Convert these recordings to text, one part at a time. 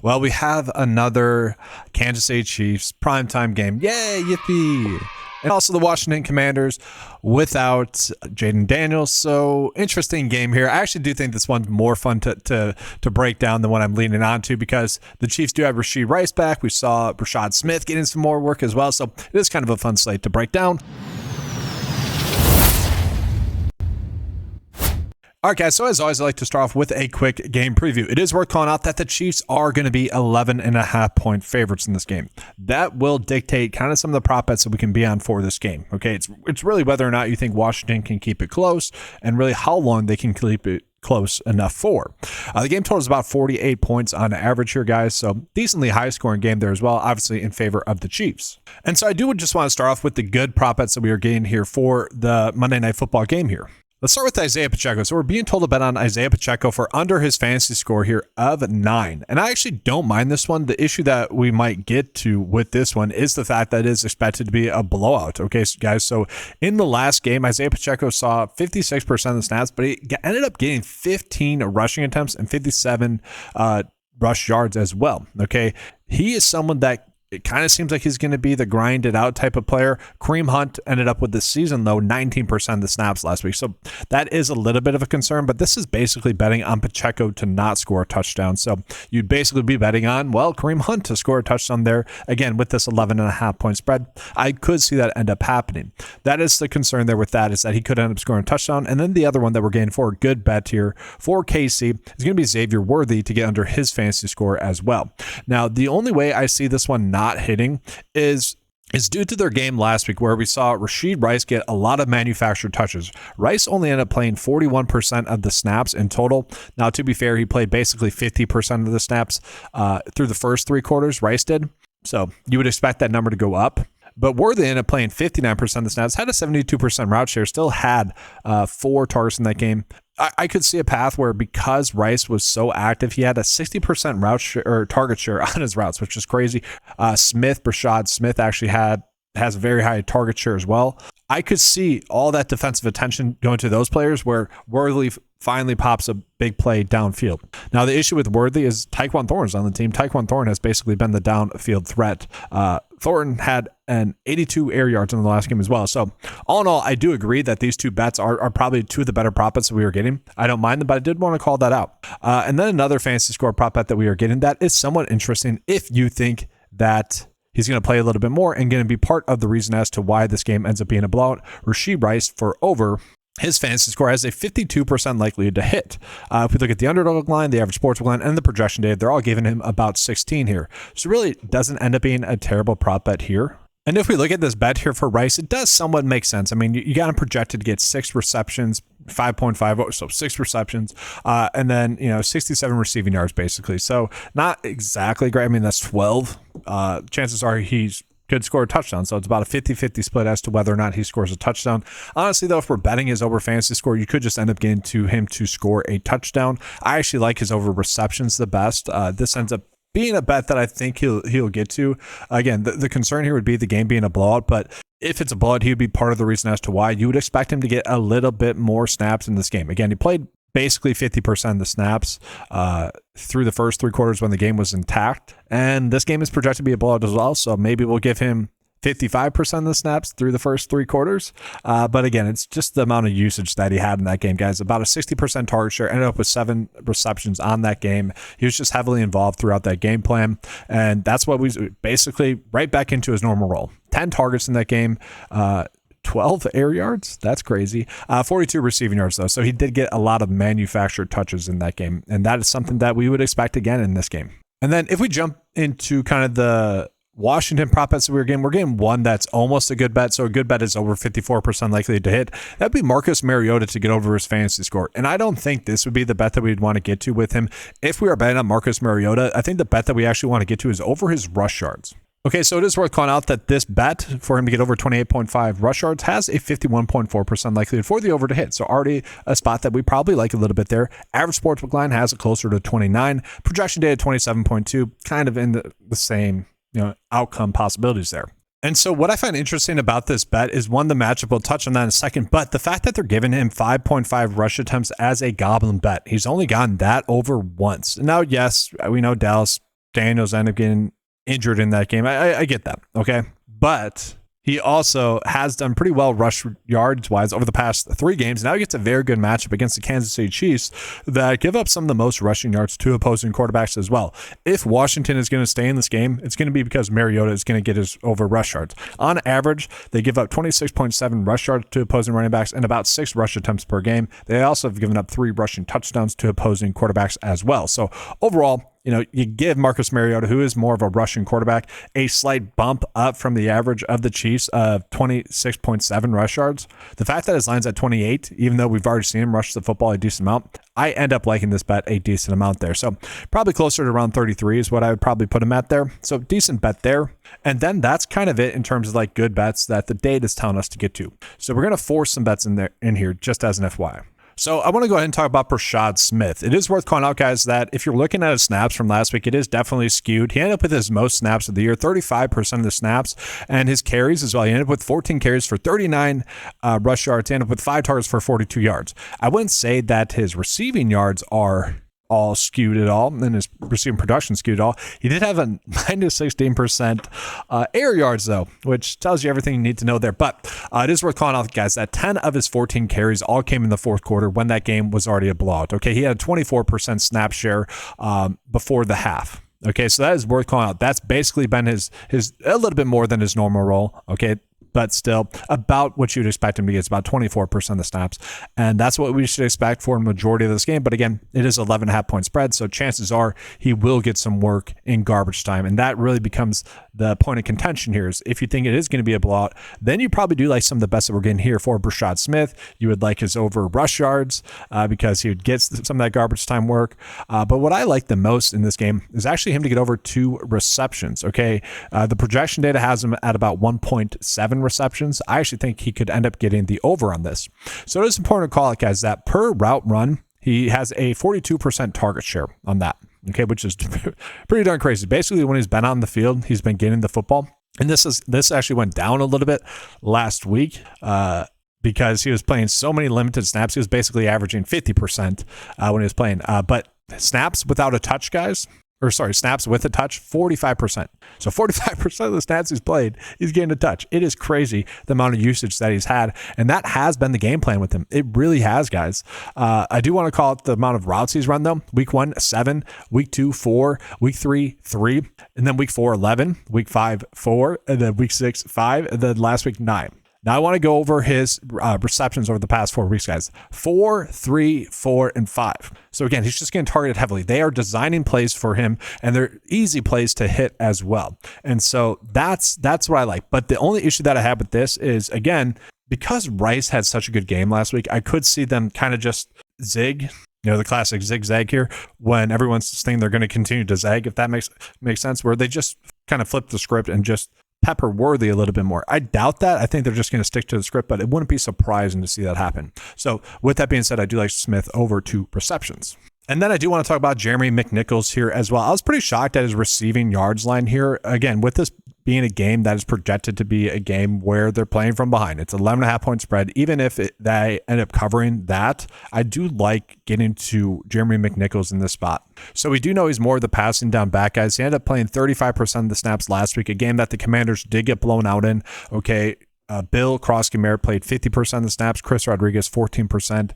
Well, we have another Kansas City Chiefs primetime game. Yay, yippee! And also the Washington Commanders without Jaden Daniels. So interesting game here. I actually do think this one's more fun to break down than what I'm leaning on to, because the Chiefs do have Rashee Rice back. We saw Rashad Smith getting some more work as well. So it is kind of a fun slate to break down. All right, guys, so as always, I like to start off with a quick game preview. It is worth calling out that the Chiefs are going to be 11.5-point favorites in this game. That will dictate kind of some of the prop bets that we can be on for this game. Okay, it's really whether or not you think Washington can keep it close, and really how long they can keep it close enough for. The game total is about 48 points on average here, guys, so decently high scoring game there as well, obviously in favor of the Chiefs. And so I do just want to start off with the good prop bets that we are getting here for the Monday Night Football game here. Let's start with Isaiah Pacheco. So we're being told to bet on Isaiah Pacheco for under his fantasy score here of 9. And I actually don't mind this one. The issue that we might get to with this one is the fact that it is expected to be a blowout. Okay, guys. So in the last game, Isaiah Pacheco saw 56% of the snaps, but he ended up getting 15 rushing attempts and 57 rush yards as well. Okay, he is someone that it kind of seems like he's going to be the grinded out type of player. Kareem Hunt ended up with this season, though, 19% of the snaps last week. So that is a little bit of a concern, but this is basically betting on Pacheco to not score a touchdown. So you'd basically be betting on, well, Kareem Hunt to score a touchdown there. Again, with this 11.5-point spread, I could see that end up happening. That is the concern there with that, is that he could end up scoring a touchdown. And then the other one that we're getting for a good bet here for KC is going to be Xavier Worthy to get under his fantasy score as well. Now, the only way I see this one not hitting is due to their game last week, where we saw Rashee Rice get a lot of manufactured touches. Rice only ended up playing 41% of the snaps in total. Now, to be fair, he played basically 50% of the snaps through the first 3 quarters. Rice did. So you would expect that number to go up. But Worthy ended up playing 59% of the snaps, had a 72% route share, still had 4 targets in that game. I could see a path where, because Rice was so active, he had a 60% route share, or target share on his routes, which is crazy. Rashad Smith actually has a very high target share as well. I could see all that defensive attention going to those players, where Worthy finally pops a big play downfield. Now, the issue with Worthy is Tyquan Thornton's on the team. Tyquan Thornton has basically been the downfield threat. Thornton had an 82 air yards in the last game as well. So all in all, I do agree that these two bets are probably two of the better prop bets that we are getting. I don't mind them, but I did want to call that out. And then another fantasy score prop bet that we are getting that is somewhat interesting if you think that he's going to play a little bit more and going to be part of the reason as to why this game ends up being a blowout. Rashee Rice for over. His fantasy score has a 52% likelihood to hit. If we look at the underdog line, the average sportsbook line, and the projection data, they're all giving him about 16 here. So really doesn't end up being a terrible prop bet here. And if we look at this bet here for Rice, it does somewhat make sense. I mean, you got him projected to get 6 receptions, 5.5, so 6 receptions, and then 67 receiving yards basically. So not exactly great. I mean, that's 12. Chances are he's could score a touchdown. So it's about a 50-50 split as to whether or not he scores a touchdown. Honestly, though, if we're betting his over fantasy score, you could just end up getting to him to score a touchdown. I actually like his over receptions the best. This ends up being a bet that I think he'll get to. Again, the concern here would be the game being a blowout, but if it's a blowout, he would be part of the reason as to why. You would expect him to get a little bit more snaps in this game. Again, he played basically 50% of the snaps through the first 3 quarters when the game was intact. And this game is projected to be a blowout as well, so maybe we'll give him 55% of the snaps through the first 3 quarters. But again, it's just the amount of usage that he had in that game, guys. About a 60% target share, ended up with 7 receptions on that game. He was just heavily involved throughout that game plan. And that's what we basically right back into his normal role. 10 targets in that game. 12 air yards. That's crazy. 42 receiving yards, though. So he did get a lot of manufactured touches in that game. And that is something that we would expect again in this game. And then if we jump into kind of the Washington prop bets that we're getting one that's almost a good bet. So a good bet is over 54% likely to hit. That'd be Marcus Mariota to get over his fantasy score. And I don't think this would be the bet that we'd want to get to with him. If we are betting on Marcus Mariota, I think the bet that we actually want to get to is over his rush yards. Okay, so it is worth calling out that this bet for him to get over 28.5 rush yards has a 51.4% likelihood for the over to hit. So already a spot that we probably like a little bit there. Average sportsbook line has it closer to 29. Projection data 27.2, kind of in the same outcome possibilities there. And so what I find interesting about this bet is, one, the matchup, we'll touch on that in a second, but the fact that they're giving him 5.5 rush attempts as a goblin bet. He's only gotten that over once. Now, yes, we know Dallas Daniels ended up getting injured in that game. I get that, okay? But he also has done pretty well rush yards wise over the past 3 games. Now he gets a very good matchup against the Kansas City Chiefs that give up some of the most rushing yards to opposing quarterbacks as well. If Washington is going to stay in this game, it's going to be because Mariota is going to get his over rush yards. On average, they give up 26.7 rush yards to opposing running backs and about 6 rush attempts per game. They also have given up 3 rushing touchdowns to opposing quarterbacks as well. So overall, you give Marcus Mariota, who is more of a rushing quarterback, a slight bump up from the average of the Chiefs of 26.7 rush yards. The fact that his line's at 28, even though we've already seen him rush the football a decent amount, I end up liking this bet a decent amount there. So probably closer to around 33 is what I would probably put him at there. So decent bet there. And then that's kind of it in terms of like good bets that the data is telling us to get to. So we're going to force some bets in here just as an FYI. So I want to go ahead and talk about Rashad Smith. It is worth calling out, guys, that if you're looking at his snaps from last week, it is definitely skewed. He ended up with his most snaps of the year, 35% of the snaps, and his carries as well. He ended up with 14 carries for 39 rush yards. He ended up with 5 targets for 42 yards. I wouldn't say that his receiving yards are all skewed at all, and his receiving production skewed at all. He did have a minus 16% air yards, though, which tells you everything you need to know there. But it is worth calling out, guys, that 10 of his 14 carries all came in the fourth quarter when that game was already a blowout. Okay, he had a 24% snap share before the half. Okay, so that is worth calling out. That's basically been his a little bit more than his normal role. Okay, but still about what you'd expect him to get. It's about 24% of the snaps. And that's what we should expect for a majority of this game. But again, it is 11.5 point spread. So chances are he will get some work in garbage time. And that really becomes the point of contention here is if you think it is going to be a blowout, then you probably do like some of the best that we're getting here for Rashad Smith. You would like his over rush yards because he would get some of that garbage time work. But what I like the most in this game is actually him to get over 2 receptions. Okay. The projection data has him at about 1.7 receptions. I actually think he could end up getting the over on this. So it is important to call it, guys, that per route run, he has a 42% target share on that. Okay, which is pretty darn crazy. Basically, when he's been on the field, he's been getting the football. And this actually went down a little bit last week because he was playing so many limited snaps. He was basically averaging 50% when he was playing. But snaps without a touch, guys, snaps with a touch, 45%. So 45% of the snaps he's played, he's getting a touch. It is crazy the amount of usage that he's had. And that has been the game plan with him. It really has, guys. I do want to call it the amount of routes he's run, though. Week 1, 7. Week 2, 4. Week 3, 3. And then week 4, 11. Week 5, 4. And then week 6, 5. And then last week, 9. Now I want to go over his receptions over the past 4 weeks, guys. 4, 3, 4, and 5. So again, he's just getting targeted heavily. They are designing plays for him, and they're easy plays to hit as well. And so that's what I like. But the only issue that I have with this is, again, because Rice had such a good game last week, I could see them kind of just zig. The classic zigzag here when everyone's saying they're going to continue to zag, if that makes sense, where they just kind of flip the script and just pepper Worthy a little bit more. I doubt that. I think they're just going to stick to the script, but it wouldn't be surprising to see that happen. So with that being said, I do like Smith over 2 receptions. And then I do want to talk about Jeremy McNichols here as well. I was pretty shocked at his receiving yards line here. Again, with this being a game that is projected to be a game where they're playing from behind. It's 11.5 point spread. Even if they end up covering that, I do like getting to Jeremy McNichols in this spot. So we do know he's more of the passing down back, guys. He ended up playing 35% of the snaps last week, a game that the Commanders did get blown out in. Okay. Bill Krosky-Merritt played 50% of the snaps, Chris Rodriguez 14%,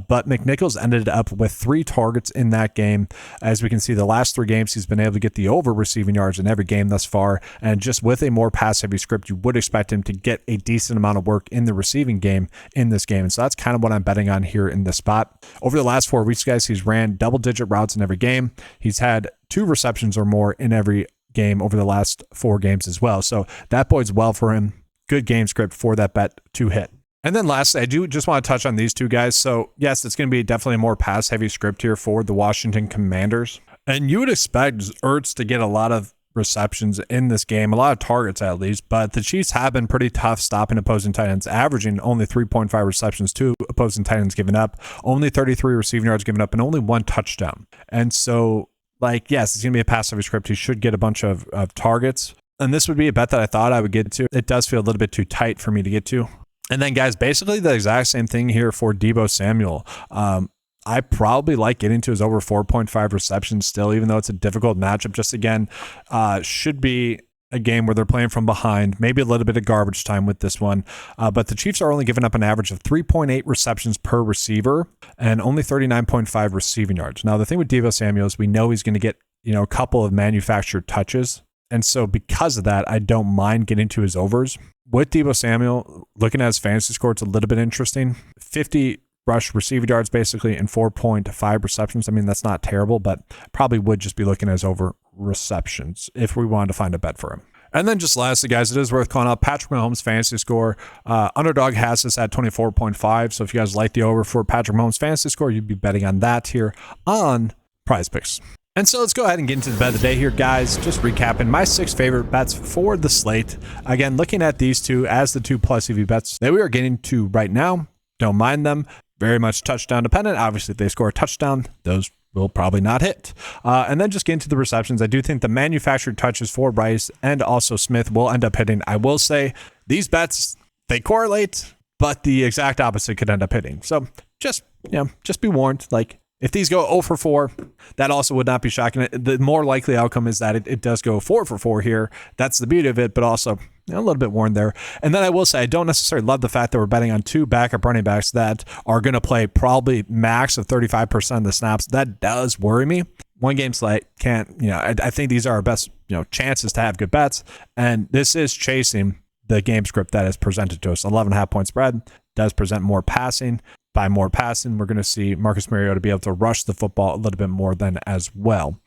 but McNichols ended up with 3 targets in that game. As we can see, the last 3 games, he's been able to get the over receiving yards in every game thus far, and just with a more pass-heavy script, you would expect him to get a decent amount of work in the receiving game in this game, and so that's kind of what I'm betting on here in this spot. Over the last 4 weeks, guys, he's ran double-digit routes in every game. He's had 2 receptions or more in every game over the last 4 games as well, so that bodes well for him. Good game script for that bet to hit. And then lastly, I do just want to touch on these 2 guys. So yes, it's going to be definitely a more pass heavy script here for the Washington Commanders. And you would expect Ertz to get a lot of receptions in this game, a lot of targets at least, but the Chiefs have been pretty tough stopping opposing tight ends, averaging only 3.5 receptions to opposing tight ends given up, only 33 receiving yards given up, and only 1 touchdown. And so, yes, it's going to be a pass heavy script. He should get a bunch of targets. And this would be a bet that I thought I would get to. It does feel a little bit too tight for me to get to. And then, guys, basically the exact same thing here for Deebo Samuel. I probably like getting to his over 4.5 receptions still, even though it's a difficult matchup. Just again, should be a game where they're playing from behind, maybe a little bit of garbage time with this one. But the Chiefs are only giving up an average of 3.8 receptions per receiver and only 39.5 receiving yards. Now, the thing with Deebo Samuel is we know he's going to get, a couple of manufactured touches. And so because of that, I don't mind getting to his overs. With Deebo Samuel, looking at his fantasy score, it's a little bit interesting. 50 rush receiving yards basically and 4.5 receptions. I mean, that's not terrible, but probably would just be looking at his over receptions if we wanted to find a bet for him. And then just lastly, guys, it is worth calling out Patrick Mahomes' fantasy score. Underdog has this at 24.5. So if you guys like the over for Patrick Mahomes' fantasy score, you'd be betting on that here on PrizePicks. And so let's go ahead and get into the bet of the day here, guys. Just recapping my 6 favorite bets for the slate. Again, looking at these two as the 2+ EV bets that we are getting to right now. Don't mind them. Very much touchdown dependent. Obviously, if they score a touchdown, those will probably not hit. And then just get into the receptions. I do think the manufactured touches for Rice and also Smith will end up hitting. I will say these bets, they correlate, but the exact opposite could end up hitting. So just be warned. Like, if these go 0 for 4, that also would not be shocking. The more likely outcome is that it does go 4 for 4 here. That's the beauty of it, but also a little bit warned there. And then I will say, I don't necessarily love the fact that we're betting on 2 backup running backs that are going to play probably max of 35% of the snaps. That does worry me. One game slate can't, I think these are our best, chances to have good bets. And this is chasing the game script that is presented to us. 11.5 point spread does present more passing. By more passing, we're going to see Marcus Mariota be able to rush the football a little bit more than as well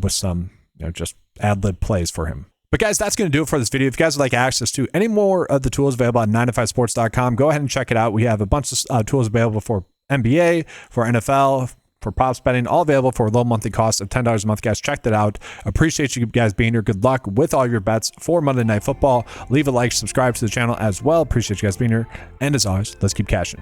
with some, just ad-lib plays for him. But guys, that's going to do it for this video. If you guys would like access to any more of the tools available on 9to5sports.com, go ahead and check it out. We have a bunch of tools available for NBA, for NFL, for props betting, all available for a low monthly cost of $10 a month. Guys, check that out. Appreciate you guys being here. Good luck with all your bets for Monday Night Football. Leave a like, subscribe to the channel as well. Appreciate you guys being here. And as always, let's keep cashing.